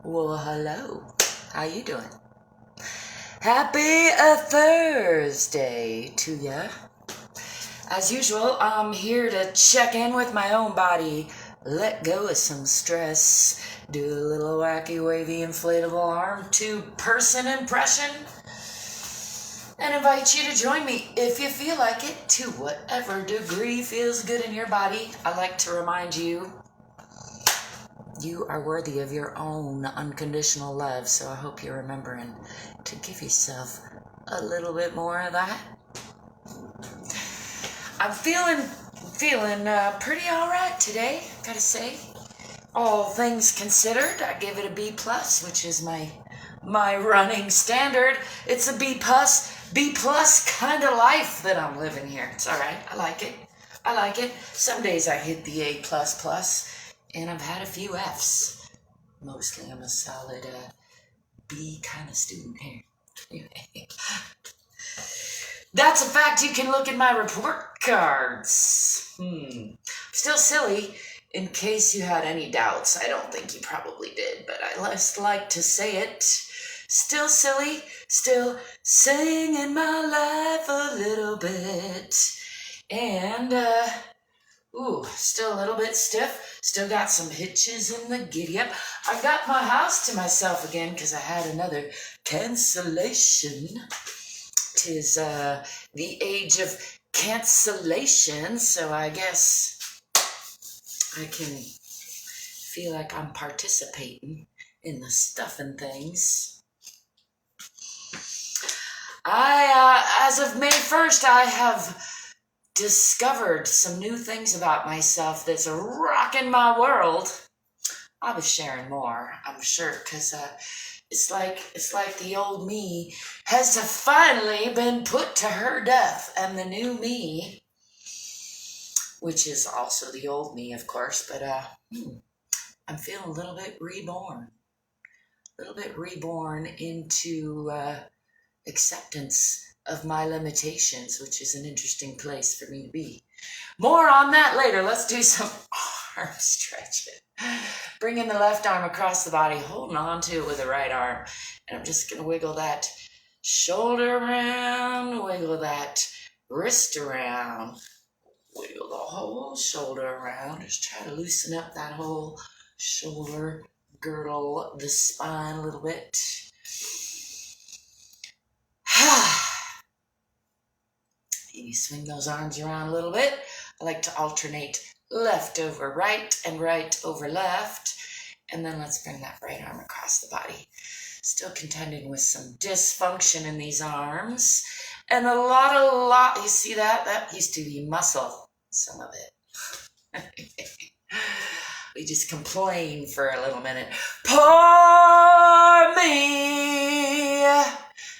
Well, hello. How you doing? Happy Thursday to ya. As usual, I'm here to check in with my own body, let go of some stress, do a little wacky, wavy, inflatable arm to person impression, and invite you to join me if you feel like it to whatever degree feels good in your body. I like to remind you, you are worthy of your own unconditional love, so I hope you're remembering to give yourself a little bit more of that. I'm feeling pretty all right today, gotta say. All things considered, I give it a B plus, which is my running standard. It's a B plus kind of life that I'm living here. It's all right. I like it. Some days I hit the A plus, and I've had a few Fs. Mostly I'm a solid B kind of student here. That's a fact. You can look at my report cards. Still silly, in case you had any doubts. I don't think you probably did, but I just like to say it. Still silly, still singing my life a little bit. And, still a little bit stiff. Still got some hitches in the giddy-up. I got my house to myself again because I had another cancellation. 'Tis the age of cancellation, so I guess I can feel like I'm participating in the stuff and things. As of May 1st, I have discovered some new things about myself that's rocking my world. I'll be sharing more, I'm sure, because it's like the old me has finally been put to her death, and the new me, which is also the old me, of course, but I'm feeling a little bit reborn into acceptance of my limitations, which is an interesting place for me to be. More on that later. Let's do some arm stretching. Bringing the left arm across the body, holding on to it with the right arm. And I'm just going to wiggle that shoulder around, wiggle that wrist around, wiggle the whole shoulder around. Just try to loosen up that whole shoulder, girdle the spine a little bit. Maybe swing those arms around a little bit. I like to alternate left over right and right over left. And then let's bring that right arm across the body. Still contending with some dysfunction in these arms. And a lot, you see that? That used to be muscle, some of it. We just complain for a little minute. Poor me.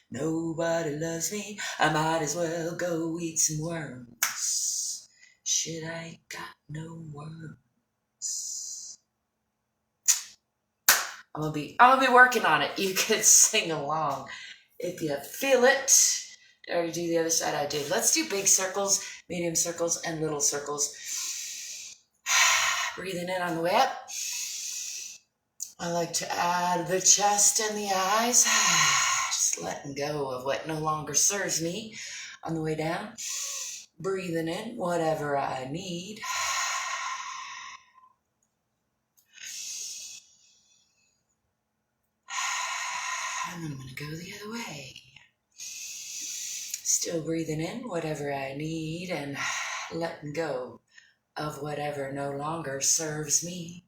Nobody loves me. I might as well go eat some worms. Shit, I ain't got no worms. I'm gonna be working on it. You could sing along if you feel it. Did I already do the other side? I did. Let's do big circles, medium circles, and little circles. Breathing in on the way up. I like to add the chest and the eyes. Just letting go of what no longer serves me on the way down. Breathing in whatever I need. And then I'm going to go the other way. Still breathing in whatever I need and letting go of whatever no longer serves me.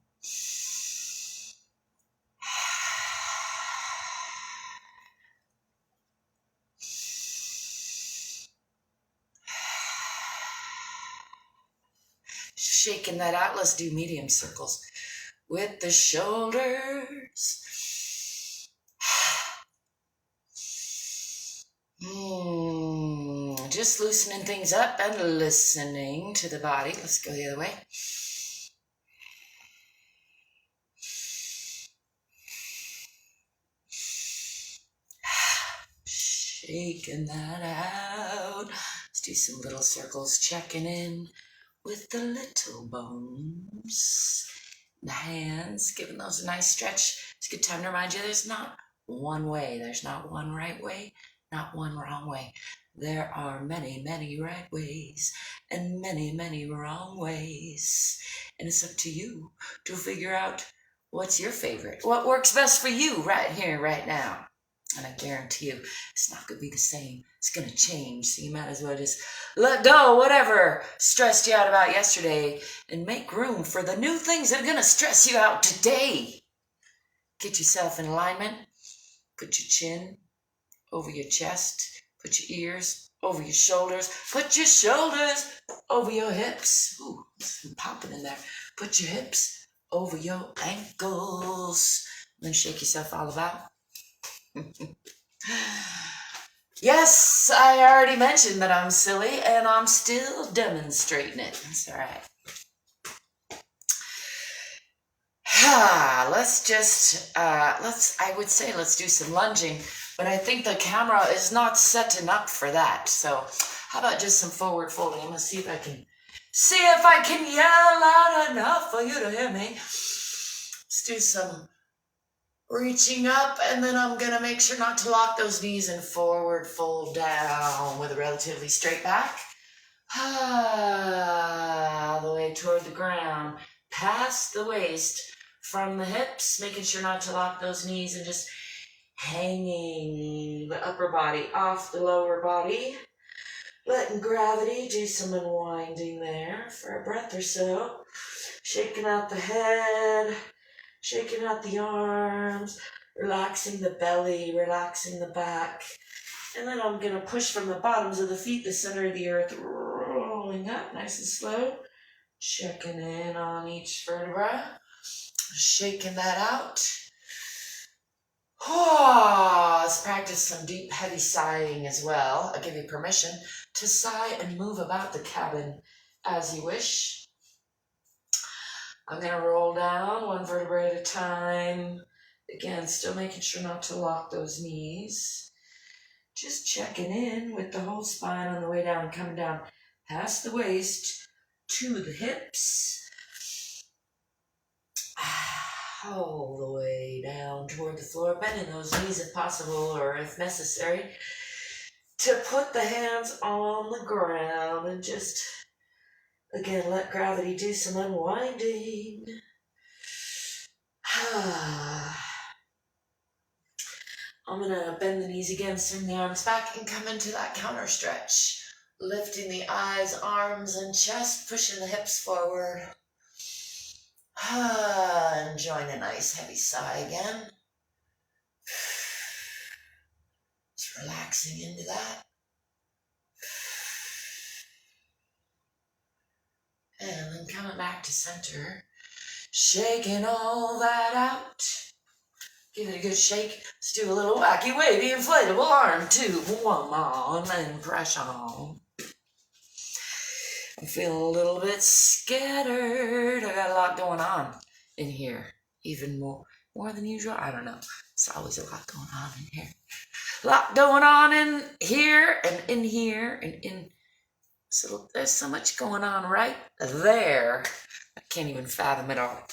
Shaking that out. Let's do medium circles with the shoulders. Just loosening things up and listening to the body. Let's go the other way. Shaking that out. Let's do some little circles, checking in with the little bones. The hands, giving those a nice stretch. It's a good time to remind you there's not one way. There's not one right way, not one wrong way. There are many, many right ways and many, many wrong ways. And it's up to you to figure out what's your favorite, what works best for you right here, right now. And I guarantee you, it's not going to be the same. It's going to change. So you might as well just let go whatever stressed you out about yesterday and make room for the new things that are going to stress you out today. Get yourself in alignment. Put your chin over your chest. Put your ears over your shoulders. Put your shoulders over your hips. Ooh, some popping in there. Put your hips over your ankles. Then shake yourself all about. Yes, I already mentioned that I'm silly, and I'm still demonstrating it. That's all right. Let's do some lunging, but I think the camera is not setting up for that. So how about just some forward folding? I'm gonna see if I can yell loud enough for you to hear me. Let's do some reaching up, and then I'm gonna make sure not to lock those knees and forward fold down with a relatively straight back. All the way toward the ground, past the waist, from the hips, making sure not to lock those knees and just hanging the upper body off the lower body. Letting gravity do some unwinding there for a breath or so. Shaking out the head, shaking out the arms, relaxing the belly, relaxing the back. And then I'm going to push from the bottoms of the feet, the center of the earth, rolling up nice and slow. Checking in on each vertebra. Shaking that out. Oh, let's practice some deep, heavy sighing as well. I'll give you permission to sigh and move about the cabin as you wish. I'm going to roll down one vertebra at a time. Again, still making sure not to lock those knees. Just checking in with the whole spine on the way down, coming down past the waist to the hips. All the way down toward the floor, bending those knees if possible, or if necessary, to put the hands on the ground and just, again, let gravity do some unwinding. I'm going to bend the knees again, swing the arms back, and come into that counter stretch. Lifting the eyes, arms, and chest, pushing the hips forward. Enjoying a nice heavy sigh again. Just relaxing into that. And then coming back to center. Shaking all that out. Give it a good shake. Let's do a little wacky, wavy, inflatable arm too. One on and press on. I'm feeling a little bit scattered. I got a lot going on in here. Even more than usual. I don't know. There's always a lot going on in here. A lot going on in here and in here and in. So there's so much going on right there. I can't even fathom it all.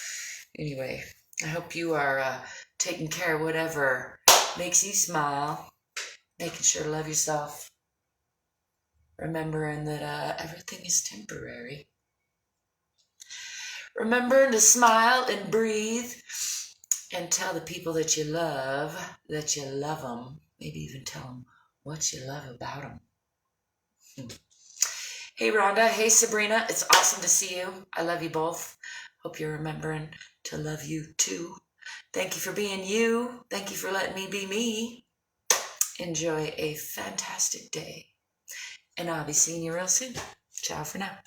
Anyway, I hope you are taking care of whatever makes you smile. Making sure to love yourself. Remembering that everything is temporary. Remembering to smile and breathe and tell the people that you love them. Maybe even tell them what you love about them. Hey Rhonda, hey Sabrina, it's awesome to see you. I love you both. Hope you're remembering to love you too. Thank you for being you. Thank you for letting me be me. Enjoy a fantastic day. And I'll be seeing you real soon. Ciao for now.